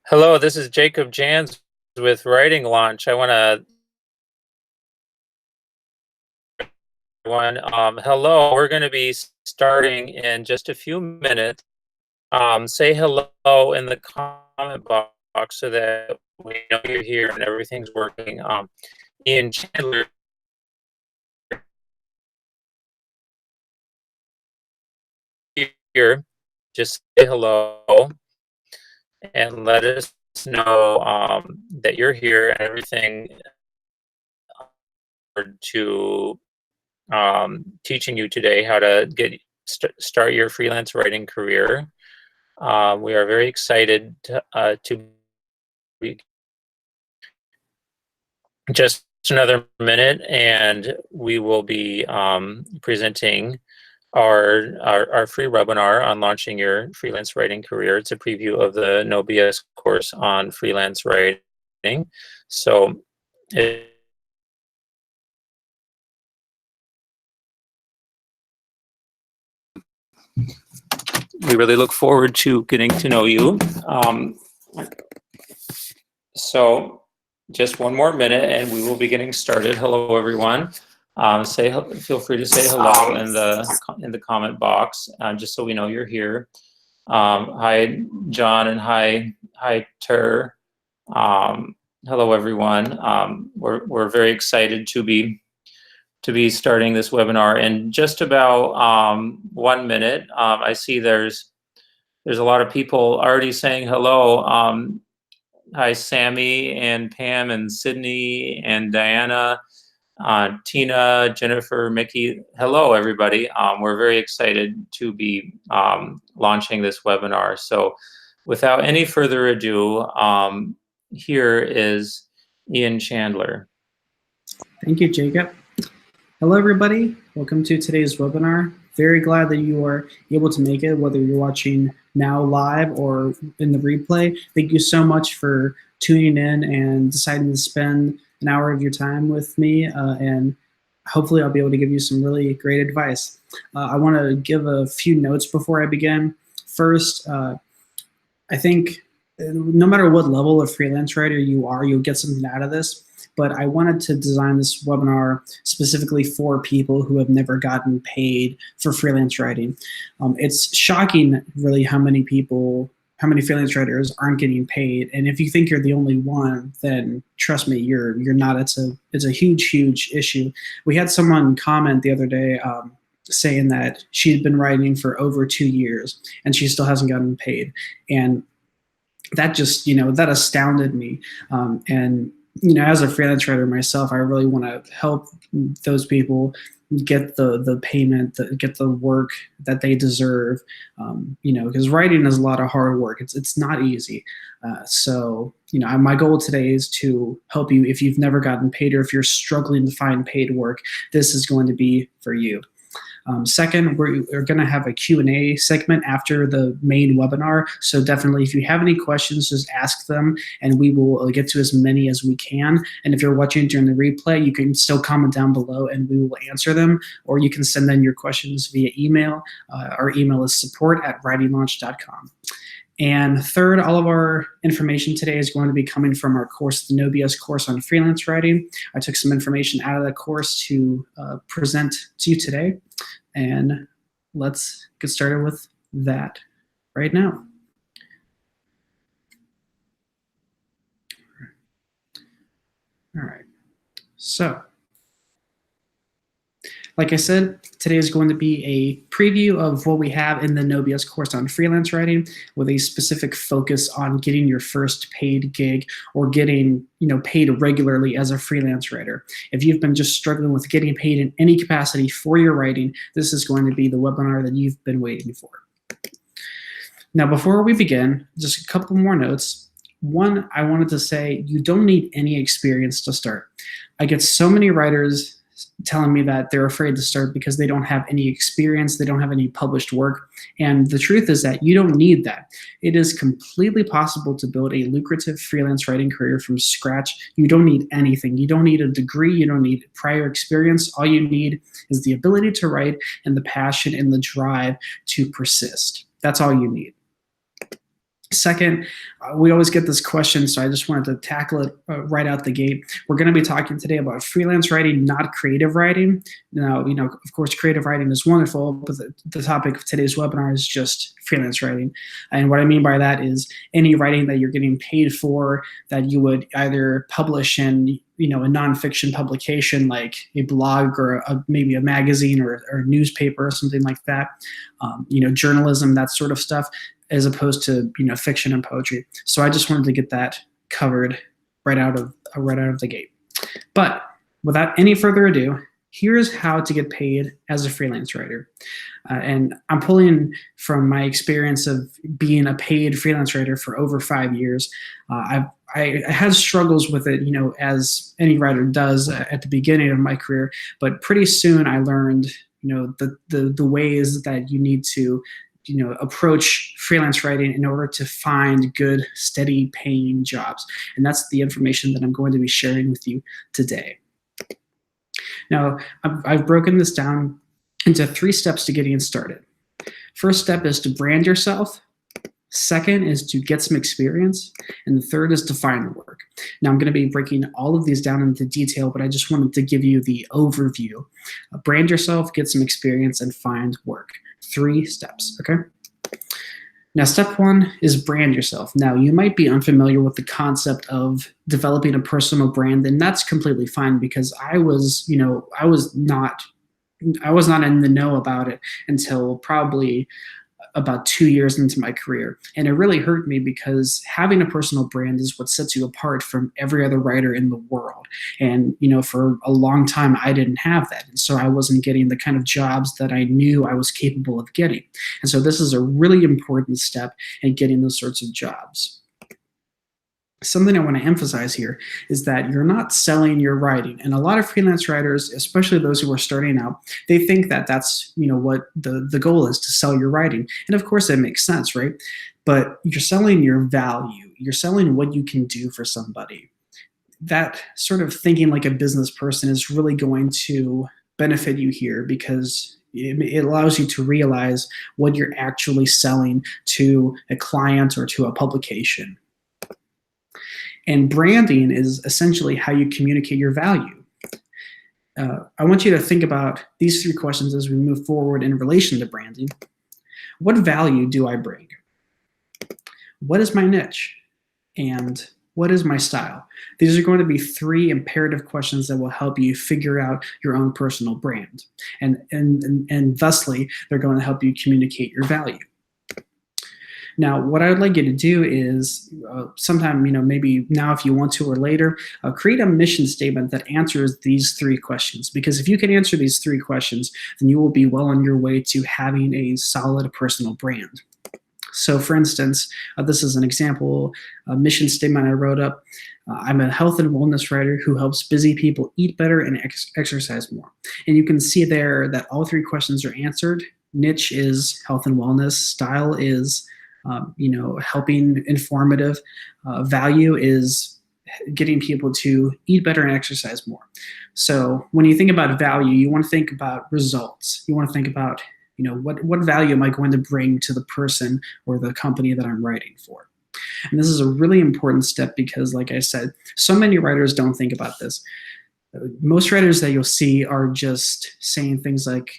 Hello, this is Jacob Jans with Writing Launch. I want to hello. We're going to be starting in just a few minutes. Say hello in the comment box so that we know you're here and everything's working. Ian Chandler here. Just say hello and let us know that you're here and everything to teaching you today how to start your freelance writing career. We are very excited to be just another minute, and we will be presenting our free webinar on launching your freelance writing career. It's a preview of the No BS course on freelance writing. So we really look forward to getting to know you. So just one more minute and we will be getting started. Hello, everyone. Feel free to say hello in the comment box, just so we know you're here. Hi, John, and hi, Ter. Hello, everyone. We're very excited to be starting this webinar in just about 1 minute. I see there's a lot of people already saying hello. Hi, Sammy and Pam and Sydney and Diana, Tina, Jennifer, Mickey. Hello, everybody. We're very excited to be launching this webinar. So without any further ado, here is Ian Chandler. Thank you, Jacob. Hello, everybody. Welcome to today's webinar. Very glad that you are able to make it, whether you're watching now live or in the replay. Thank you so much for tuning in and deciding to spend an hour of your time with me, and hopefully I'll be able to give you some really great advice. I want to give a few notes before I begin. First, I think no matter what level of freelance writer you are, you'll get something out of this. But I wanted to design this webinar specifically for people who have never gotten paid for freelance writing. It's shocking, really, how many freelance writers aren't getting paid. And if you think you're the only one, then trust me, you're not. It's a huge issue. We had someone comment the other day saying that she'd been writing for over 2 years and she still hasn't gotten paid. And that just, that astounded me. And as a freelance writer myself, I really want to help those people get the payment, get the work that they deserve, because writing is a lot of hard work. It's not easy. So my goal today is to help you. If you've never gotten paid or if you're struggling to find paid work, this is going to be for you. Second, we're going to have a Q&A segment after the main webinar. So definitely, if you have any questions, just ask them and we will get to as many as we can. And if you're watching during the replay, you can still comment down below and we will answer them, or you can send in your questions via email. Our email is support@writinglaunch.com. And third, all of our information today is going to be coming from our course, the No BS course on freelance writing. I took some information out of that course to present to you today. And let's get started with that right now. All right. So, like I said, today is going to be a preview of what we have in the No BS course on freelance writing, with a specific focus on getting your first paid gig or getting paid regularly as a freelance writer. If you've been just struggling with getting paid in any capacity for your writing, this is going to be the webinar that you've been waiting for. Now, before we begin, just a couple more notes. One, I wanted to say you don't need any experience to start. I get so many writers telling me that they're afraid to start because they don't have any experience, they don't have any published work. And the truth is that you don't need that. It is completely possible to build a lucrative freelance writing career from scratch. You don't need anything. You don't need a degree. You don't need prior experience. All you need is the ability to write and the passion and the drive to persist. That's all you need. Second, we always get this question, so I just wanted to tackle it right out the gate. We're going to be talking today about freelance writing, not creative writing. Now, of course, creative writing is wonderful, but the topic of today's webinar is just freelance writing. And what I mean by that is any writing that you're getting paid for that you would either publish in a nonfiction publication like a blog or maybe a magazine or a newspaper or something like that, journalism, that sort of stuff, as opposed to fiction and poetry. So I just wanted to get that covered right out of the gate. But without any further ado, here's how to get paid as a freelance writer. And I'm pulling from my experience of being a paid freelance writer for over 5 years. I had struggles with it, as any writer does at the beginning of my career. But pretty soon I learned, the ways that you need to approach freelance writing in order to find good, steady paying jobs. And that's the information that I'm going to be sharing with you today. Now, I've broken this down into 3 steps to getting started. First step is to brand yourself. Second is to get some experience. And the third is to find work. Now, I'm going to be breaking all of these down into detail, but I just wanted to give you the overview. Brand yourself, get some experience, and find work. 3 steps, okay? Now, step 1 is brand yourself. Now, you might be unfamiliar with the concept of developing a personal brand, and that's completely fine because I was not in the know about it until probably about 2 years into my career. And it really hurt me because having a personal brand is what sets you apart from every other writer in the world. And, for a long time, I didn't have that. And so I wasn't getting the kind of jobs that I knew I was capable of getting. And so this is a really important step in getting those sorts of jobs. Something I want to emphasize here is that you're not selling your writing. And a lot of freelance writers, especially those who are starting out, they think that that's, what the goal is, to sell your writing. And of course that makes sense, right? But you're selling your value. You're selling what you can do for somebody. That sort of thinking like a business person is really going to benefit you here because it allows you to realize what you're actually selling to a client or to a publication. And branding is essentially how you communicate your value. I want you to think about these 3 questions as we move forward in relation to branding. What value do I bring? What is my niche? And what is my style? These are going to be 3 imperative questions that will help you figure out your own personal brand. And thusly, they're going to help you communicate your value. Now, what I would like you to do is sometime, maybe now if you want to or later, create a mission statement that answers these 3 questions. Because if you can answer these 3 questions, then you will be well on your way to having a solid personal brand. So for instance, this is an example, a mission statement I wrote up. I'm a health and wellness writer who helps busy people eat better and exercise more. And you can see there that all 3 questions are answered. Niche is health and wellness. Style is helping, informative. Value is getting people to eat better and exercise more. So when you think about value, you want to think about results. You want to think about, what value am I going to bring to the person or the company that I'm writing for? And this is a really important step because, like I said, so many writers don't think about this. Most writers that you'll see are just saying things like,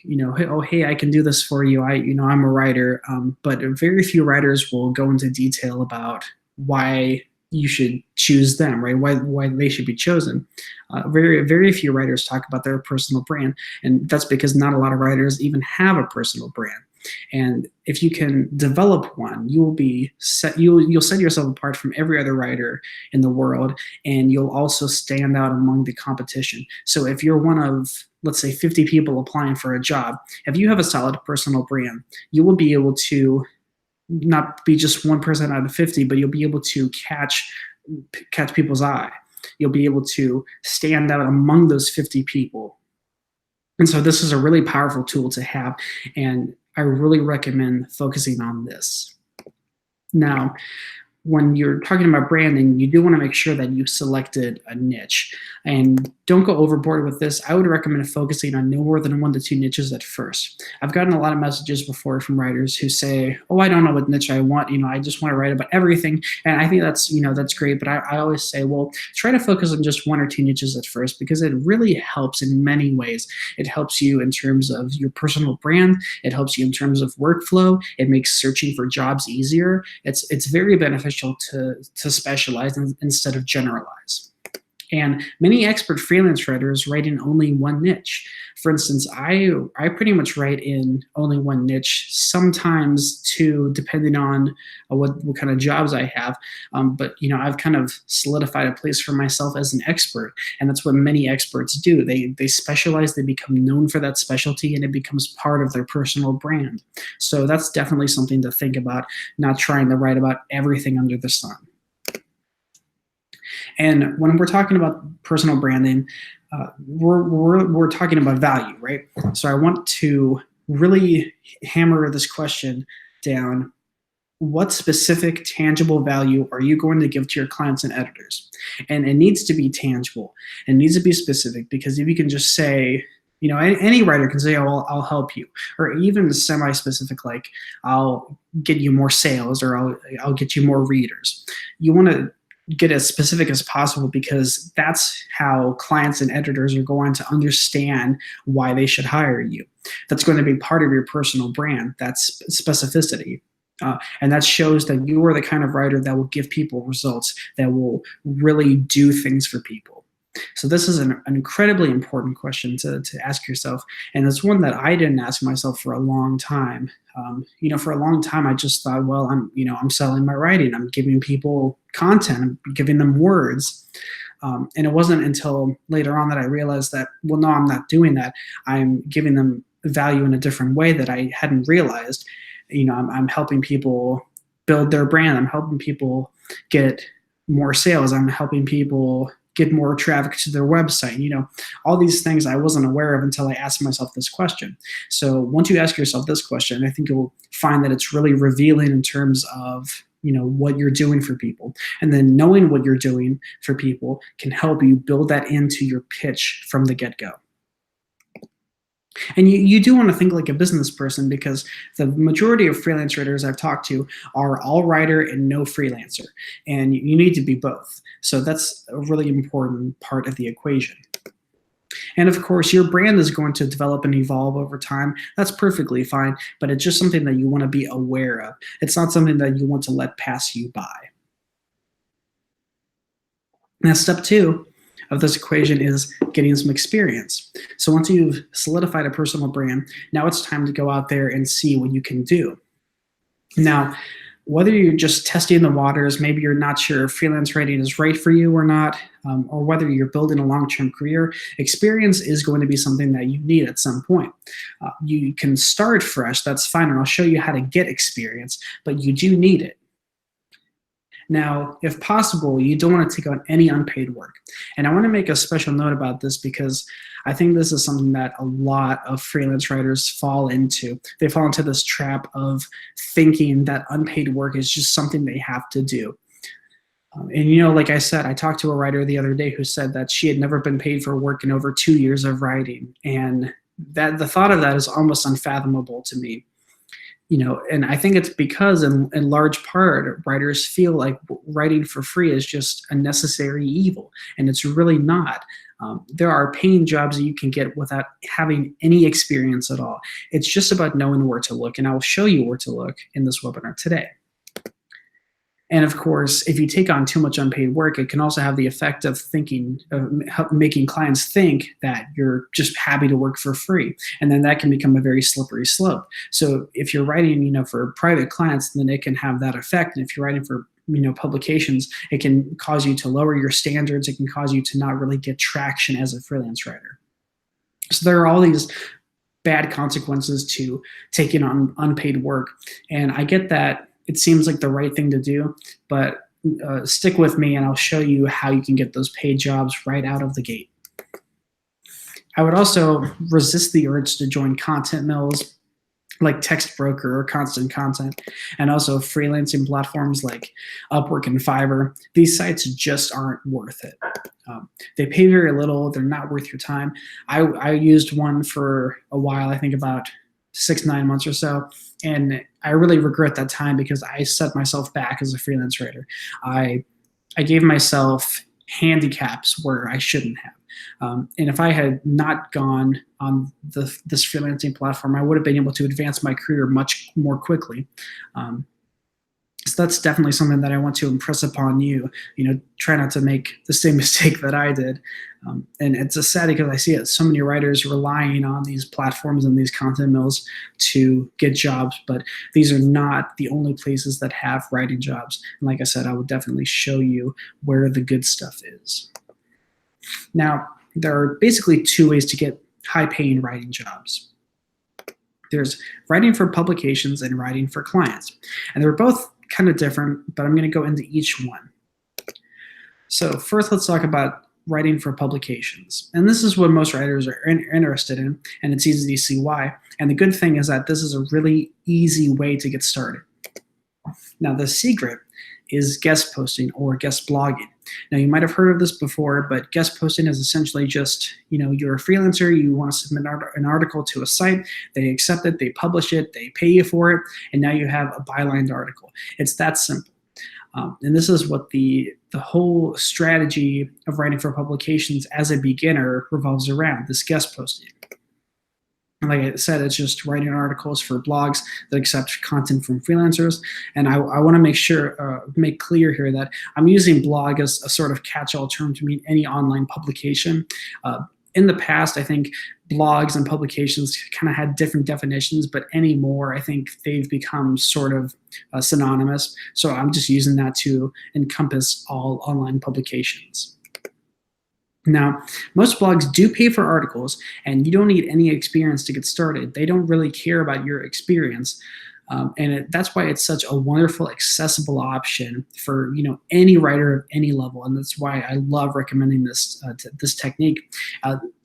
hey, I can do this for you. I'm a writer. But very few writers will go into detail about why you should choose them, right? Why they should be chosen. Very, very few writers talk about their personal brand. And that's because not a lot of writers even have a personal brand. And if you can develop one, you'll set yourself apart from every other writer in the world, and you'll also stand out among the competition. So if you're one of, let's say, 50 people applying for a job, if you have a solid personal brand, you will be able to not be just 1% out of 50, but you'll be able to catch people's eye. You'll be able to stand out among those 50 people. And so this is a really powerful tool to have, and I really recommend focusing on this. Now, when you're talking about branding, you do want to make sure that you selected a niche, and don't go overboard with this. I would recommend focusing on no more than 1 to 2 niches at first. I've gotten a lot of messages before from writers who say, oh, I don't know what niche I want. I just want to write about everything. And I think that's great. But I always say, well, try to focus on just 1 or 2 niches at first, because it really helps in many ways. It helps you in terms of your personal brand. It helps you in terms of workflow. It makes searching for jobs easier. It's very beneficial to specialize instead of generalize. And many expert freelance writers write in only 1 niche. For instance, I pretty much write in only 1 niche, sometimes 2, depending on what kind of jobs I have. But I've kind of solidified a place for myself as an expert, and that's what many experts do. They specialize, they become known for that specialty, and it becomes part of their personal brand. So that's definitely something to think about, not trying to write about everything under the sun. And when we're talking about personal branding, we're talking about value, right? So I want to really hammer this question down. What specific tangible value are you going to give to your clients and editors? And it needs to be tangible. It needs to be specific, because if you can just say, any writer can say, oh, I'll help you, or even semi-specific, like I'll get you more sales, or I'll get you more readers. You want to get as specific as possible, because that's how clients and editors are going to understand why they should hire you. That's going to be part of your personal brand. That's specificity. And that shows that you are the kind of writer that will give people results, that will really do things for people. So this is an incredibly important question to ask yourself, and it's one that I didn't ask myself for a long time. For a long time, I just thought, well, I'm selling my writing. I'm giving people content. I'm giving them words. And it wasn't until later on that I realized that, well, no, I'm not doing that. I'm giving them value in a different way that I hadn't realized. I'm helping people build their brand. I'm helping people get more sales. I'm helping people get more traffic to their website. All these things I wasn't aware of until I asked myself this question. So once you ask yourself this question, I think you'll find that it's really revealing in terms of what you're doing for people. And then knowing what you're doing for people can help you build that into your pitch from the get-go. And you do want to think like a business person, because the majority of freelance writers I've talked to are all writer and no freelancer. And you need to be both. So that's a really important part of the equation. And of course, your brand is going to develop and evolve over time. That's perfectly fine, but it's just something that you want to be aware of. It's not something that you want to let pass you by. Now, step 2 of this equation is getting some experience. So once you've solidified a personal brand, now it's time to go out there and see what you can do. Now, whether you're just testing the waters, maybe you're not sure if freelance writing is right for you or not, or whether you're building a long-term career, experience is going to be something that you need at some point. You can start fresh, that's fine, and I'll show you how to get experience, but you do need it. Now, if possible, you don't want to take on any unpaid work. And I want to make a special note about this, because I think this is something that a lot of freelance writers fall into. They fall into this trap of thinking that unpaid work is just something they have to do. And like I said, I talked to a writer the other day who said that she had never been paid for work in over 2 years of writing. And that the thought of that is almost unfathomable to me. And I think it's because in large part, writers feel like writing for free is just a necessary evil, and it's really not. There are paying jobs that you can get without having any experience at all. It's just about knowing where to look, and I will show you where to look in this webinar today. And of course, if you take on too much unpaid work, it can also have the effect of making clients think that you're just happy to work for free. And then that can become a very slippery slope. So if you're writing, for private clients, then it can have that effect. And if you're writing for publications, it can cause you to lower your standards. It can cause you to not really get traction as a freelance writer. So there are all these bad consequences to taking on unpaid work. And I get that it seems like the right thing to do, but stick with me and I'll show you how you can get those paid jobs right out of the gate. I would also resist the urge to join content mills. like Text Broker or Constant Content, and also freelancing platforms like Upwork and Fiverr. These sites just aren't worth it. They pay very little. They're not worth your time. I used one for a while, I think about 6-9 months or so, and I really regret that time because I set myself back as a freelance writer. I gave myself handicaps where I shouldn't have. And if I had not gone on this freelancing platform, I would have been able to advance my career much more quickly. So that's definitely something that I want to impress upon you. Try not to make the same mistake that I did. And it's a sad because I see it, so many writers relying on these platforms and these content mills to get jobs, but these are not the only places that have writing jobs. And like I said, I will definitely show you where the good stuff is. Now, there are basically two ways to get high-paying writing jobs. There's writing for publications and writing for clients. And they're both kind of different, but I'm going to go into each one. So first, let's talk about writing for publications. And this is what most writers are interested in, and it's easy to see why. And the good thing is that this is a really easy way to get started. Now, the secret is guest posting or guest blogging. Now, you might have heard of this before, but guest posting is essentially just, you're a freelancer, you want to submit an article to a site, they accept it, they publish it, they pay you for it, and now you have a bylined article. It's that simple. And this is what the whole strategy of writing for publications as a beginner revolves around, this guest posting. Like I said, it's just writing articles for blogs that accept content from freelancers. And I want to make clear here that I'm using blog as a sort of catch-all term to mean any online publication. In the past, I think blogs and publications kind of had different definitions, but anymore, I think they've become sort of synonymous. So I'm just using that to encompass all online publications. Now, most blogs do pay for articles, and you don't need any experience to get started. They don't really care about your experience, and that's why it's such a wonderful, accessible option for any writer of any level, and that's why I love recommending this technique.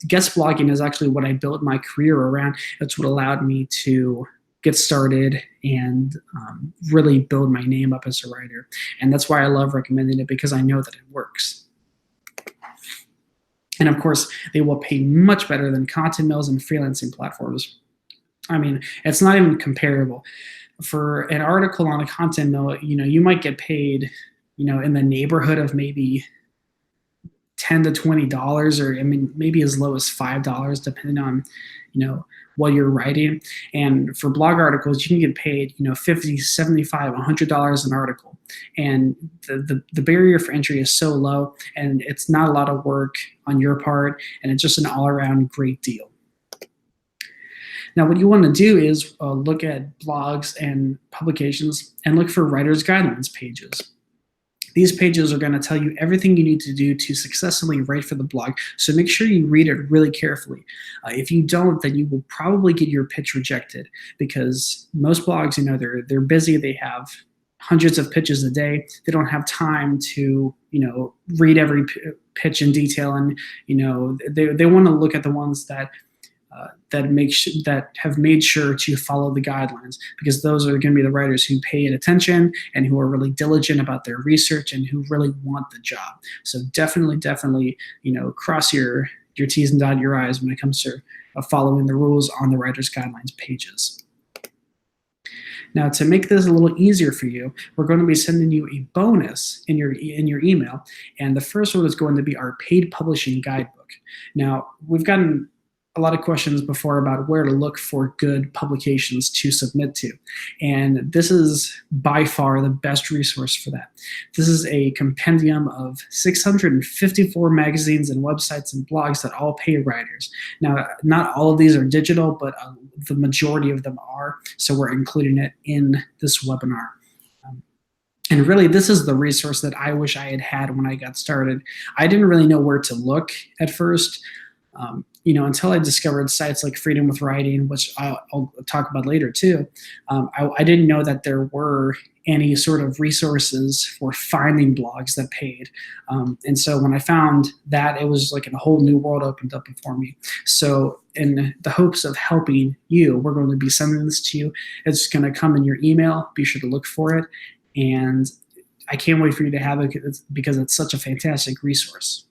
Guest blogging is actually what I built my career around. It's what allowed me to get started and really build my name up as a writer, and that's why I love recommending it, because I know that it works. And of course, they will pay much better than content mills and freelancing platforms. I mean, it's not even comparable. For an article on a content mill, you might get paid, in the neighborhood of maybe $10 to $20, or maybe as low as $5, depending on, what you're writing. And for blog articles, you can get paid, $50, $75, $100 an article. And the barrier for entry is so low, and it's not a lot of work on your part, and it's just an all-around great deal. Now, what you want to do is look at blogs and publications and look for writer's guidelines pages. These pages are going to tell you everything you need to do to successfully write for the blog, so make sure you read it really carefully. If you don't, then you will probably get your pitch rejected, because most blogs, they're busy, they have hundreds of pitches a day. They don't have time to, read every pitch in detail, and they want to look at the ones that have made sure to follow the guidelines, because those are going to be the writers who paid attention and who are really diligent about their research and who really want the job. So definitely, cross your T's and dot your I's when it comes to following the rules on the writer's guidelines pages. Now, to make this a little easier for you, we're going to be sending you a bonus in your email, and the first one is going to be our paid publishing guidebook. Now, we've gotten a lot of questions before about where to look for good publications to submit to, and this is by far the best resource for that. This is a compendium of 654 magazines and websites and blogs that all pay writers. Now, not all of these are digital, but the majority of them are, so we're including it in this webinar. And really, this is the resource that I wish I had when I got started. I didn't really know where to look at first. until I discovered sites like Freedom with Writing, which I'll talk about later too, I didn't know that there were any sort of resources for finding blogs that paid. And so when I found that, it was like a whole new world opened up for me. So in the hopes of helping you, we're going to be sending this to you. It's going to come in your email. Be sure to look for it. And I can't wait for you to have it because it's such a fantastic resource.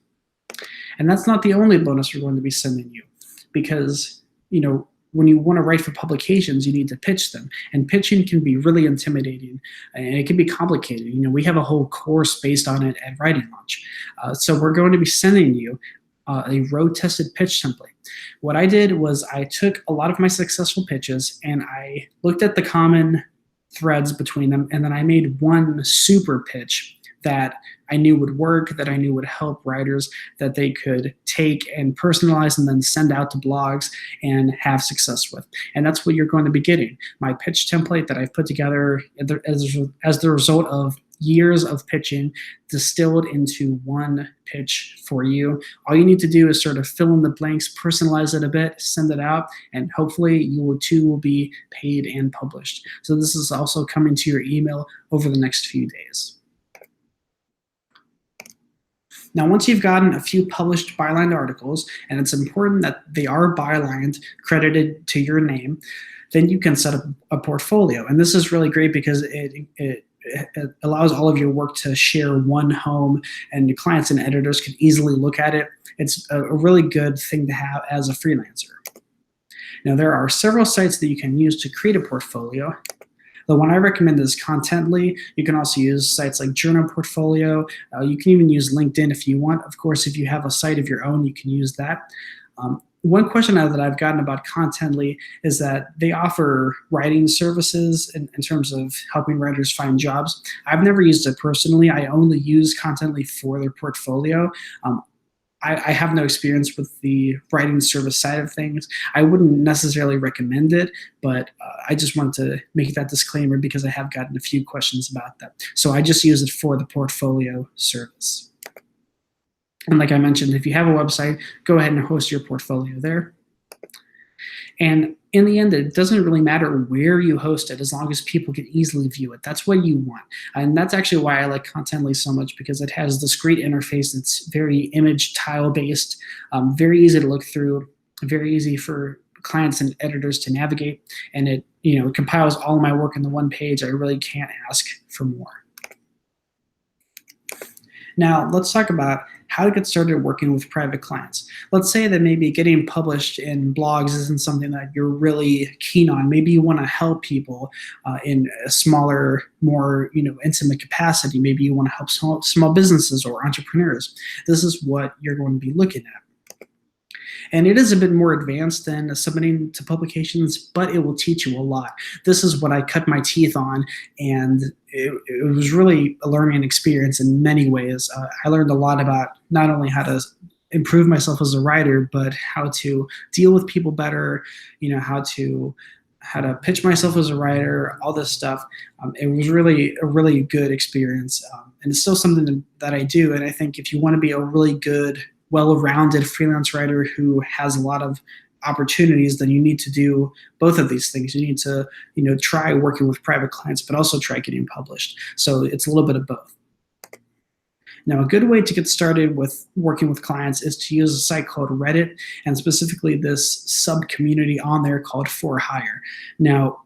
And that's not the only bonus we're going to be sending you, because, when you want to write for publications, you need to pitch them. And pitching can be really intimidating, and it can be complicated. We have a whole course based on it at Writing Launch. So we're going to be sending you a road-tested pitch template. What I did was I took a lot of my successful pitches and I looked at the common threads between them, and then I made one super pitch that I knew would work, that I knew would help writers, that they could take and personalize and then send out to blogs and have success with. And that's what you're going to be getting. My pitch template that I've put together as the result of years of pitching distilled into one pitch for you. All you need to do is sort of fill in the blanks, personalize it a bit, send it out, and hopefully you too will be paid and published. So this is also coming to your email over the next few days. Now, once you've gotten a few published bylined articles, and it's important that they are bylined, credited to your name, then you can set up a portfolio. And this is really great because it allows all of your work to share one home, and your clients and editors can easily look at it. It's a really good thing to have as a freelancer. Now, there are several sites that you can use to create a portfolio. The one I recommend is Contently. You can also use sites like Journal Portfolio. You can even use LinkedIn if you want. Of course, if you have a site of your own, you can use that. One question that I've gotten about Contently is that they offer writing services in terms of helping writers find jobs. I've never used it personally. I only use Contently for their portfolio. I have no experience with the writing service side of things. I wouldn't necessarily recommend it, but I just wanted to make that disclaimer because I have gotten a few questions about that. So I just use it for the portfolio service. And like I mentioned, if you have a website, go ahead and host your portfolio there. And in the end, it doesn't really matter where you host it as long as people can easily view it. That's what you want. And that's actually why I like Contently so much, because it has this great interface that's very image tile based, very easy to look through, very easy for clients and editors to navigate. And it compiles all of my work in the one page. I really can't ask for more. Now, let's talk about how to get started working with private clients. Let's say that maybe getting published in blogs isn't something that you're really keen on. Maybe you want to help people in a smaller, more intimate capacity. Maybe you want to help small businesses or entrepreneurs. This is what you're going to be looking at. And it is a bit more advanced than submitting to publications, but it will teach you a lot. This is what I cut my teeth on, and it was really a learning experience in many ways. I learned a lot about not only how to improve myself as a writer, but how to deal with people better, how to pitch myself as a writer, all this stuff. It was really a really good experience, and it's still something that I do. And I think if you want to be a really good, well-rounded freelance writer who has a lot of opportunities, then you need to do both of these things. You need to, try working with private clients, but also try getting published. So it's a little bit of both. Now, a good way to get started with working with clients is to use a site called Reddit, and specifically this sub-community on there called For Hire. Now,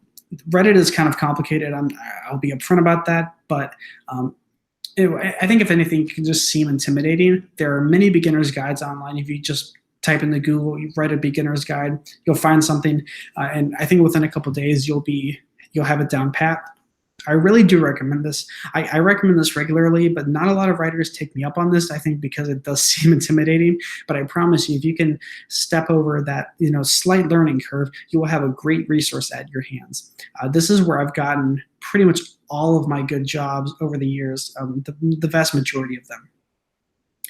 Reddit is kind of complicated. I'll be upfront about that, but I think if anything, it can just seem intimidating. There are many beginner's guides online. If you just type into Google, you write a beginner's guide, you'll find something, and I think within a couple of days you'll have it down pat. I really do recommend this. I recommend this regularly, but not a lot of writers take me up on this, I think, because it does seem intimidating. But I promise you, if you can step over that slight learning curve, you will have a great resource at your hands. This is where I've gotten pretty much all of my good jobs over the years, the vast majority of them.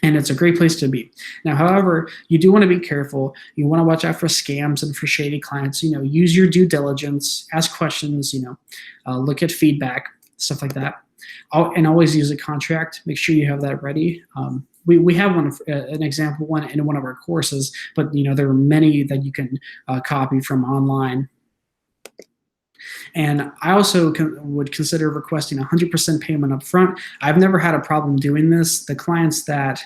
And it's a great place to be. Now, however, you do want to be careful. You want to watch out for scams and for shady clients. Use your due diligence, ask questions, look at feedback, stuff like that. And always use a contract. Make sure you have that ready. we have an example one in one of our courses, but there are many that you can copy from online. And I also would consider requesting 100% payment up front. I've never had a problem doing this. The clients that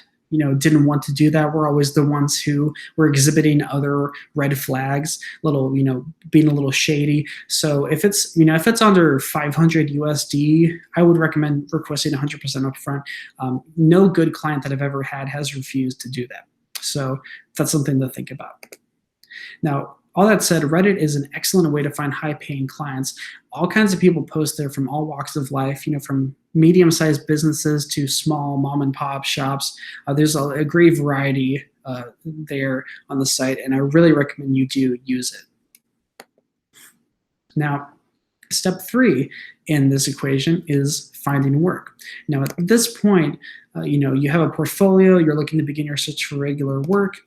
didn't want to do that were always the ones who were exhibiting other red flags, being a little shady. So if it's under 500 USD, I would recommend requesting 100% upfront. No good client that I've ever had has refused to do that. So that's something to think about. Now, all that said, Reddit is an excellent way to find high-paying clients. All kinds of people post there from all walks of life, from medium-sized businesses to small mom-and-pop shops. There's a great variety there on the site, and I really recommend you do use it. Now, step 3 in this equation is finding work. Now, at this point, you have a portfolio, you're looking to begin your search for regular work.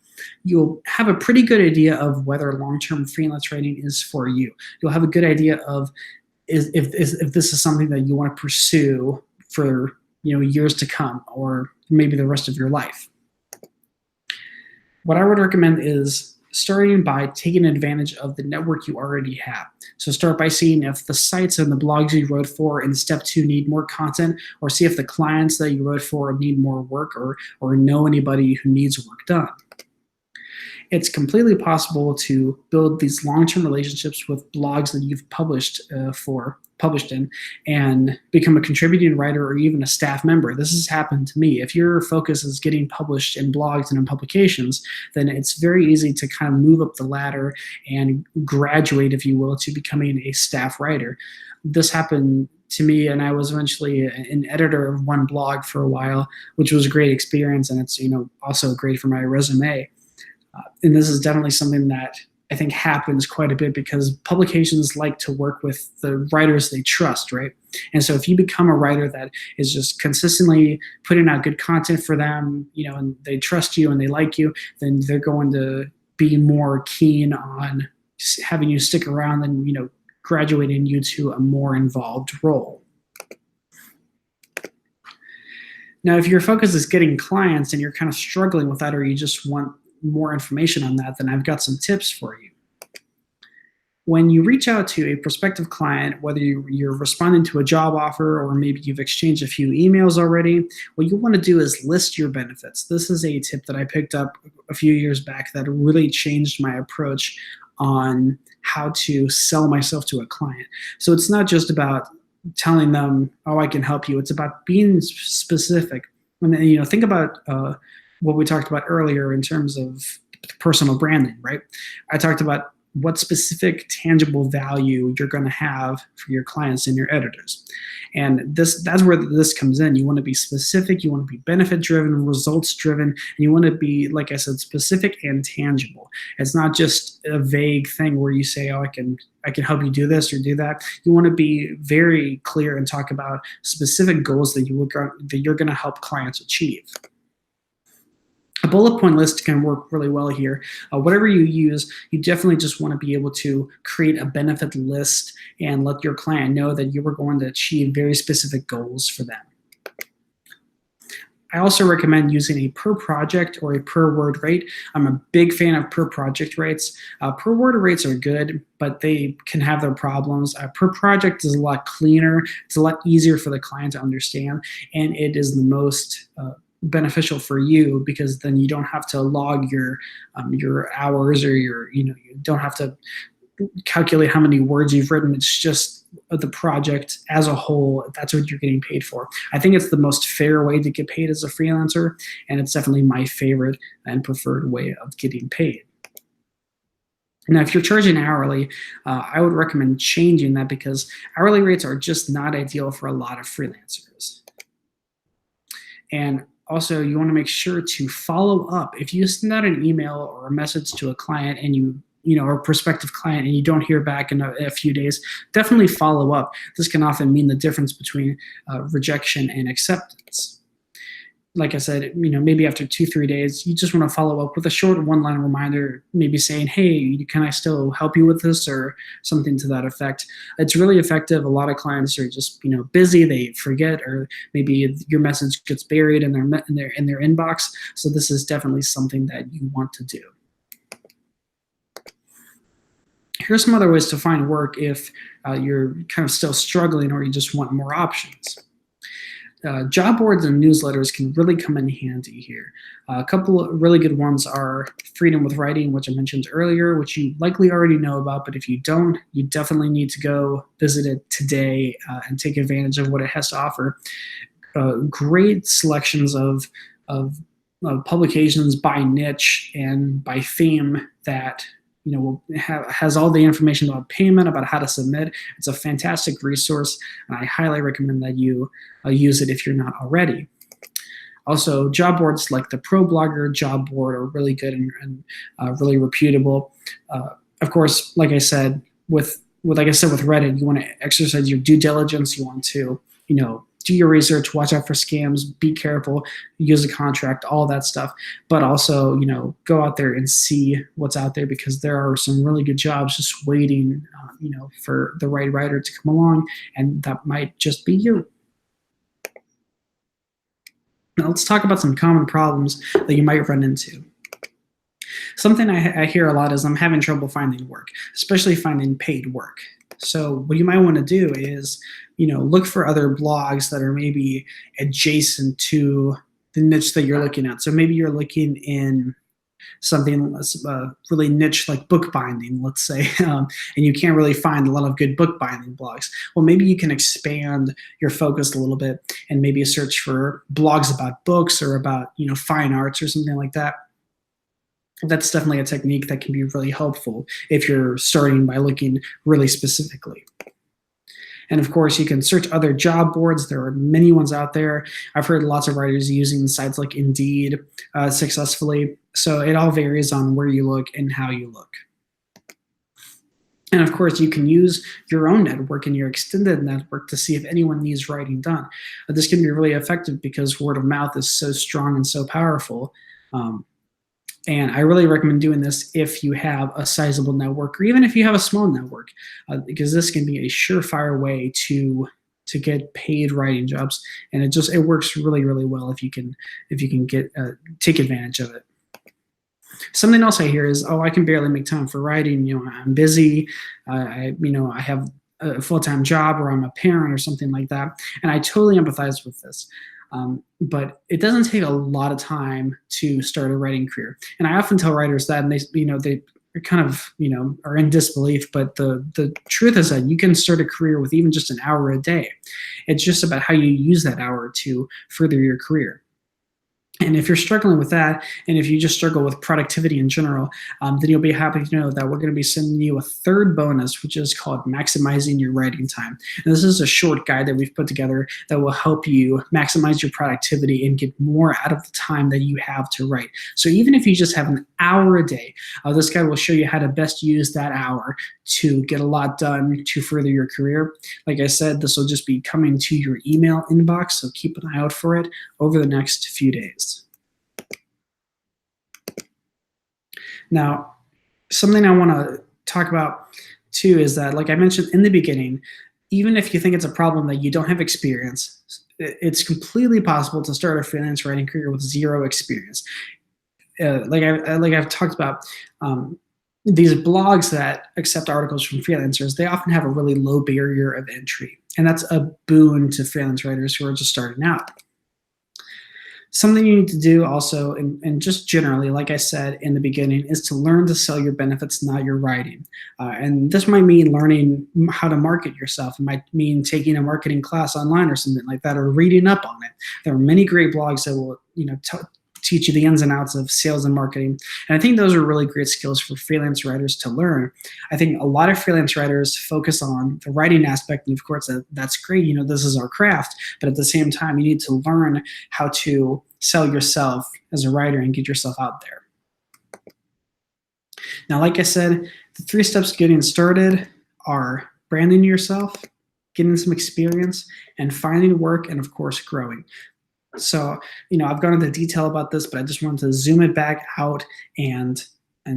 You'll have a pretty good idea of whether long-term freelance writing is for you. You'll have a good idea of if this is something that you want to pursue for years to come, or maybe the rest of your life. What I would recommend is starting by taking advantage of the network you already have. So start by seeing if the sites and the blogs you wrote for in step 2 need more content, or see if the clients that you wrote for need more work, or know anybody who needs work done. It's completely possible to build these long-term relationships with blogs that you've published in, and become a contributing writer or even a staff member. This has happened to me. If your focus is getting published in blogs and in publications, then it's very easy to kind of move up the ladder and graduate, if you will, to becoming a staff writer. This happened to me, and I was eventually an editor of one blog for a while, which was a great experience, and it's also great for my resume. And this is definitely something that I think happens quite a bit because publications like to work with the writers they trust, right? And so if you become a writer that is just consistently putting out good content for them, and they trust you and they like you, then they're going to be more keen on having you stick around and, graduating you to a more involved role. Now, if your focus is getting clients and you're kind of struggling with that, or you just want more information on that, then I've got some tips for you. When you reach out to a prospective client, whether you're responding to a job offer or maybe you've exchanged a few emails already, what you want to do is list your benefits. This is a tip that I picked up a few years back that really changed my approach on how to sell myself to a client. So it's not just about telling them, oh, I can help you. It's about being specific. And then, think about what we talked about earlier in terms of personal branding, right? I talked about what specific tangible value you're going to have for your clients and your editors. And that's where this comes in. You want to be specific, you want to be benefit driven, results driven, and you want to be, like I said, specific and tangible. It's not just a vague thing where you say, oh, I can help you do this or do that. You want to be very clear and talk about specific goals that you're going to help clients achieve. A bullet point list can work really well here. Whatever you use, you definitely just want to be able to create a benefit list and let your client know that you are going to achieve very specific goals for them. I also recommend using a per project or a per word rate. I'm a big fan of per project rates. Per word rates are good, but they can have their problems. Per project is a lot cleaner. It's a lot easier for the client to understand, and it is the most beneficial for you because then you don't have to log your hours, or you don't have to calculate how many words you've written. It's just the project as a whole. That's what you're getting paid for. I think it's the most fair way to get paid as a freelancer, and it's definitely my favorite and preferred way of getting paid. Now, if you're charging hourly, I would recommend changing that because hourly rates are just not ideal for a lot of freelancers. And also, you want to make sure to follow up. If you send out an email or a message to a client and or a prospective client and you don't hear back in a few days, definitely follow up. This can often mean the difference between rejection and acceptance. like I said, maybe after 2-3 days, you just want to follow up with a short one-line reminder, maybe saying, hey, can I still help you with this, or something to that effect. It's really effective. A lot of clients are just busy, they forget, or maybe your message gets buried in their inbox. So this is definitely something that you want to do. Here's some other ways to find work if you're kind of still struggling or you just want more options. Job boards and newsletters can really come in handy here. A couple of really good ones are Freedom with Writing, which I mentioned earlier, which you likely already know about, but if you don't, you definitely need to go visit it today and take advantage of what it has to offer. Great selections of publications by niche and by theme that has all the information about payment, about how to submit. It's a fantastic resource, and I highly recommend that you use it if you're not already. Also, job boards like the ProBlogger job board are really good and really reputable. Of course, like I said, with Reddit, you want to exercise your due diligence. You want to, do your research, watch out for scams, be careful, use a contract, all that stuff. But also, go out there and see what's out there, because there are some really good jobs just waiting, for the right writer to come along, and that might just be you. Now let's talk about some common problems that you might run into. Something I hear a lot is I'm having trouble finding work, especially finding paid work. So what you might want to do is, look for other blogs that are maybe adjacent to the niche that you're looking at. So maybe you're looking in something really niche like bookbinding, let's say, and you can't really find a lot of good bookbinding blogs. Well, maybe you can expand your focus a little bit and maybe search for blogs about books or about, fine arts or something like that. That's definitely a technique that can be really helpful if you're starting by looking really specifically. And of course, you can search other job boards. There are many ones out there. I've heard lots of writers using sites like Indeed successfully. So it all varies on where you look and how you look. And of course, you can use your own network and your extended network to see if anyone needs writing done. This can be really effective because word of mouth is so strong and so powerful. And I really recommend doing this if you have a sizable network, or even if you have a small network, because this can be a surefire way to get paid writing jobs, and it works really, really well if you can take advantage of it. Something else I hear is, oh, I can barely make time for writing. I'm busy. I have a full-time job, or I'm a parent or something like that, and I totally empathize with this. But it doesn't take a lot of time to start a writing career. And I often tell writers that, and they kind of, are in disbelief, but the truth is that you can start a career with even just an hour a day. It's just about how you use that hour to further your career. And if you're struggling with that, and if you just struggle with productivity in general, then you'll be happy to know that we're going to be sending you a third bonus, which is called Maximizing Your Writing Time. And this is a short guide that we've put together that will help you maximize your productivity and get more out of the time that you have to write. So even if you just have an hour a day, this guide will show you how to best use that hour to get a lot done to further your career. Like I said, this will just be coming to your email inbox, so keep an eye out for it over the next few days. Now, something I want to talk about too is that, like I mentioned in the beginning, even if you think it's a problem that you don't have experience, it's completely possible to start a freelance writing career with zero experience. Like I've talked about, these blogs that accept articles from freelancers, they often have a really low barrier of entry, and that's a boon to freelance writers who are just starting out. Something you need to do also, and just generally, like I said in the beginning, is to learn to sell your benefits, not your writing. And this might mean learning how to market yourself. It might mean taking a marketing class online or something like that, or reading up on it. There are many great blogs that will, teach you the ins and outs of sales and marketing. And I think those are really great skills for freelance writers to learn. I think a lot of freelance writers focus on the writing aspect, and of course that's great. This is our craft, but at the same time, you need to learn how to sell yourself as a writer and get yourself out there. Now, like I said, the 3 steps getting started are branding yourself, getting some experience, and finding work, and of course, growing. So, I've gone into detail about this, but I just wanted to zoom it back out and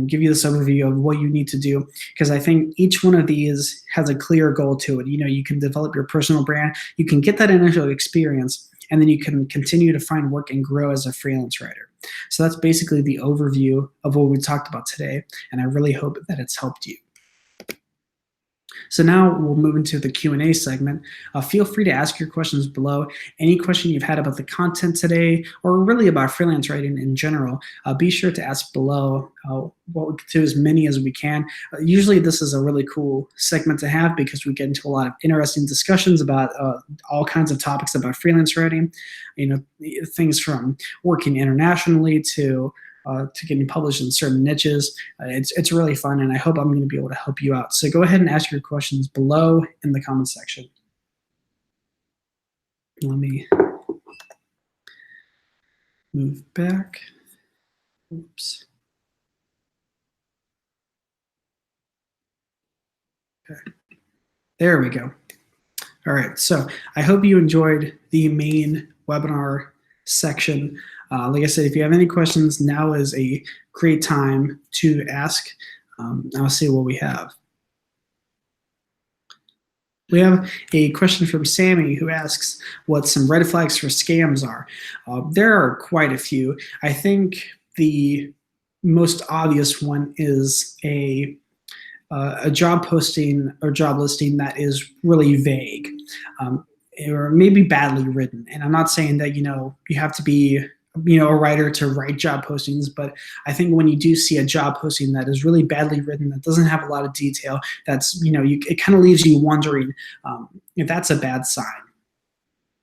give you this overview of what you need to do, because I think each one of these has a clear goal to it. You can develop your personal brand, you can get that initial experience, and then you can continue to find work and grow as a freelance writer. So that's basically the overview of what we talked about today, and I really hope that it's helped you. So now we'll move into the Q&A segment. Feel free to ask your questions below. Any question you've had about the content today, or really about freelance writing in general, be sure to ask below. We'll get to as many as we can. Usually this is a really cool segment to have because we get into a lot of interesting discussions about all kinds of topics about freelance writing. Things from working internationally to getting published in certain niches. It's really fun, and I hope I'm going to be able to help you out. So go ahead and ask your questions below in the comment section. Let me move back. Oops. Okay. There we go. All right, so I hope you enjoyed the main webinar section. Like I said, if you have any questions, now is a great time to ask. I'll see what we have. We have a question from Sammy who asks what some red flags for scams are. There are quite a few. I think the most obvious one is a job posting or job listing that is really vague, or maybe badly written. And I'm not saying that you have to be a writer to write job postings, but I think when you do see a job posting that is really badly written, that doesn't have a lot of detail, that's it kind of leaves you wondering if that's a bad sign.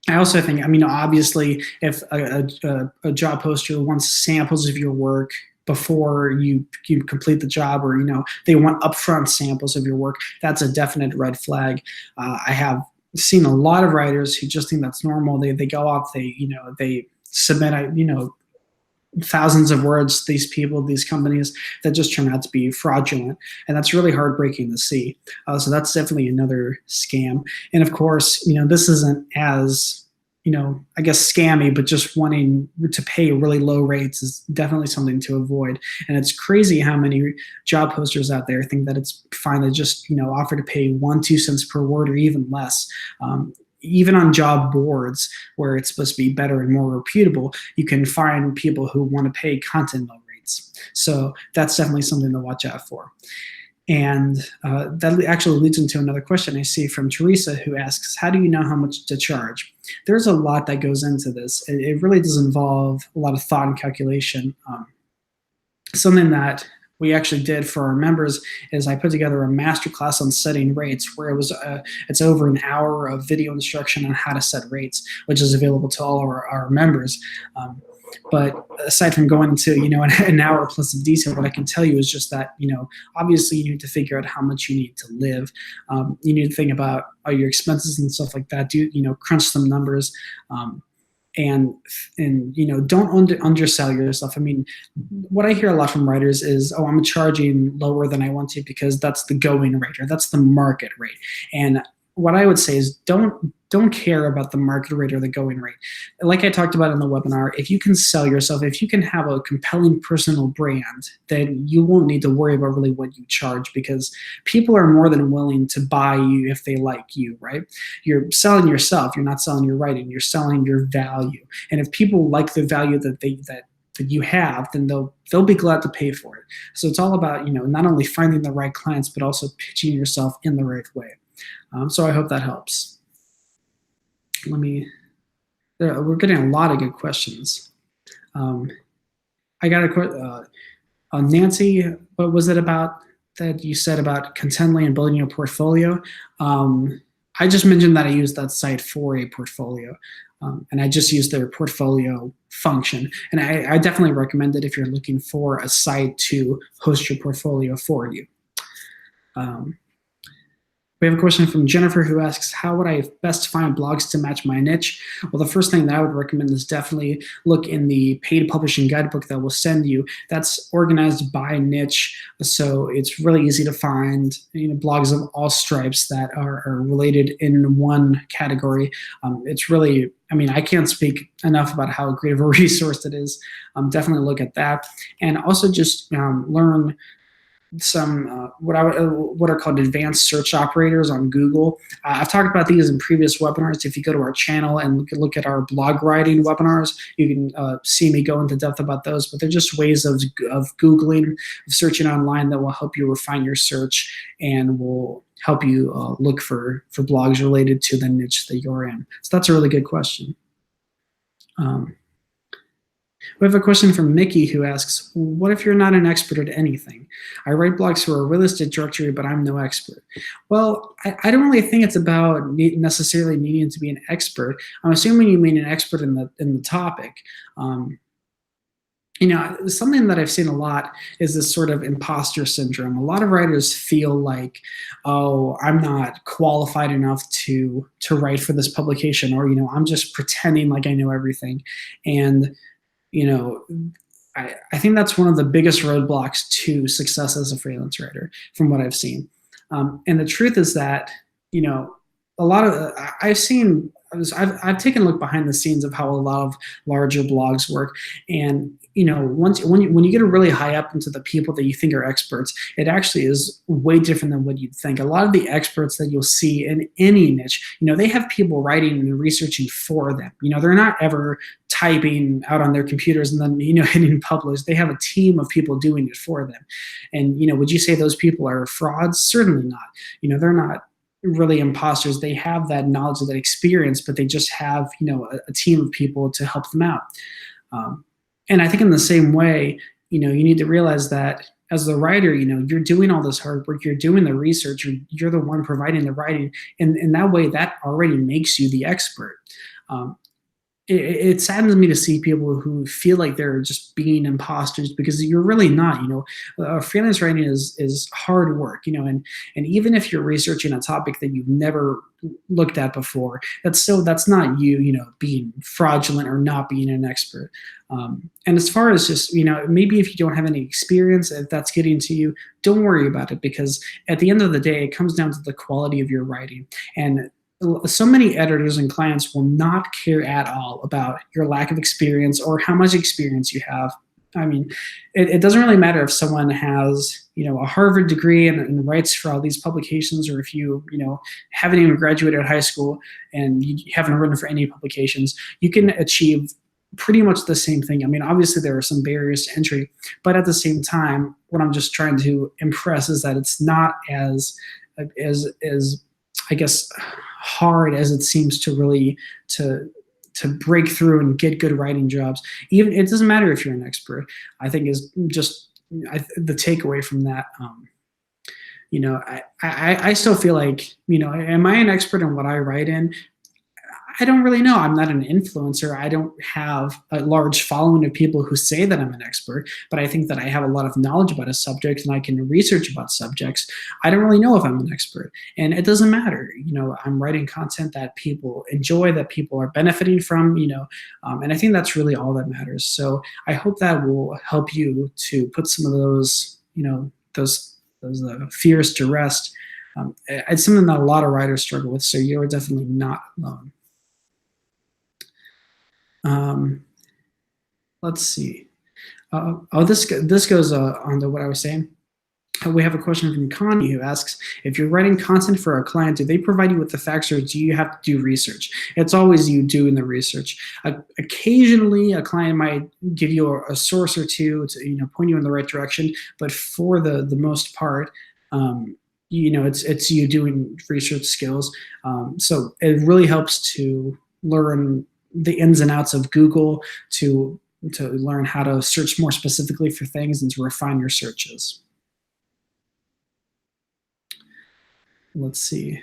I also think, obviously, if a job poster wants samples of your work before you complete the job, or they want upfront samples of your work, that's a definite red flag. I have seen a lot of writers who just think that's normal. They go off, they submit thousands of words, these people, these companies, that just turn out to be fraudulent, and that's really heartbreaking to see. So that's definitely another scam. And of course, this isn't as I guess scammy, but just wanting to pay really low rates is definitely something to avoid. And it's crazy how many job posters out there think that it's fine to just offer to pay 1-2 cents per word or even less. Even on job boards where it's supposed to be better and more reputable, you can find people who want to pay content low rates. So that's definitely something to watch out for. And that actually leads into another question I see from Teresa, who asks, how do you know how much to charge? There's a lot that goes into this. It really does involve a lot of thought and calculation. Something that we actually did for our members is I put together a masterclass on setting rates, where it's over an hour of video instruction on how to set rates, which is available to all of our members. But aside from going into an hour plus of detail, what I can tell you is just that obviously you need to figure out how much you need to live. You need to think about your expenses and stuff like that. Crunch some numbers. And don't undersell yourself. What I hear a lot from writers is, oh, I'm charging lower than I want to because that's the going rate, or that's the market rate. And what I would say is don't care about the market rate or the going rate. Like I talked about in the webinar, if you can sell yourself, if you can have a compelling personal brand, then you won't need to worry about really what you charge, because people are more than willing to buy you if they like you, right? You're selling yourself. You're not selling your writing. You're selling your value. And if people like the value that you have, then they'll be glad to pay for it. So it's all about not only finding the right clients, but also pitching yourself in the right way. So I hope that helps. We're getting a lot of good questions. I got a Nancy, what was it about that you said about Contently and building your portfolio? I just mentioned that I used that site for a portfolio, and I just used their portfolio function. And I definitely recommend it if you're looking for a site to host your portfolio for you. We have a question from Jennifer who asks, how would I best find blogs to match my niche? Well, the first thing that I would recommend is definitely look in the paid publishing guidebook that we'll send you. That's organized by niche, so it's really easy to find blogs of all stripes that are related in one category. It's really, I can't speak enough about how great of a resource it is. Definitely look at that. And also just learn some what are called advanced search operators on Google. I've talked about these in previous webinars. If you go to our channel and look at our blog writing webinars, you can see me go into depth about those. But they're just ways of Googling, of searching online that will help you refine your search and will help you look for blogs related to the niche that you're in. So that's a really good question. We have a question from Mickey who asks, what if you're not an expert at anything? I write blogs for a real estate directory, but I'm no expert. Well, I don't really think it's about necessarily needing to be an expert. I'm assuming you mean an expert in the topic. Something that I've seen a lot is this sort of imposter syndrome. A lot of writers feel like, oh, I'm not qualified enough to write for this publication, or, I'm just pretending like I know everything. And I think that's one of the biggest roadblocks to success as a freelance writer, from what I've seen. And the truth is that, a lot of I've taken a look behind the scenes of how a lot of larger blogs work, and when you get really high up into the people that you think are experts, it actually is way different than what you'd think. A lot of the experts that you'll see in any niche, they have people writing and researching for them. They're not ever typing out on their computers and then hitting publish. They have a team of people doing it for them. And would you say those people are frauds? Certainly not. They're not really imposters. They have that knowledge, that experience, but they just have a team of people to help them out. And I think in the same way, you need to realize that as the writer, you're doing all this hard work, you're doing the research, you're the one providing the writing, and in that way, that already makes you the expert. It saddens me to see people who feel like they're just being imposters, because you're really not. Freelance writing is hard work, and even if you're researching a topic that you've never looked at before, that's not you, being fraudulent or not being an expert. And as far as just, maybe if you don't have any experience, if that's getting to you, don't worry about it, because at the end of the day, it comes down to the quality of your writing. And so many editors and clients will not care at all about your lack of experience or how much experience you have. It doesn't really matter if someone has, a Harvard degree and writes for all these publications, or if you haven't even graduated high school and you haven't written for any publications. You can achieve pretty much the same thing. Obviously there are some barriers to entry, but at the same time, what I'm just trying to impress is that it's not as I guess, hard as it seems to really to break through and get good writing jobs. Even it doesn't matter if you're an expert. I think is just the takeaway from that. I still feel like, am I an expert in what I write in? I don't really know. I'm not an influencer. I don't have a large following of people who say that I'm an expert, but I think that I have a lot of knowledge about a subject and I can research about subjects. I don't really know if I'm an expert, and it doesn't matter. I'm writing content that people enjoy, that people are benefiting from, and I think that's really all that matters. So I hope that will help you to put some of those, those fears to rest. It's something that a lot of writers struggle with, so you're definitely not alone. Let's see. This goes on to what I was saying. We have a question from Connie who asks, if you're writing content for a client, do they provide you with the facts, or do you have to do research? It's always you doing the research. Occasionally, a client might give you a source or two to point you in the right direction, but for the most part, it's you doing research skills. So it really helps to learn the ins and outs of Google, to learn how to search more specifically for things and to refine your searches. Let's see.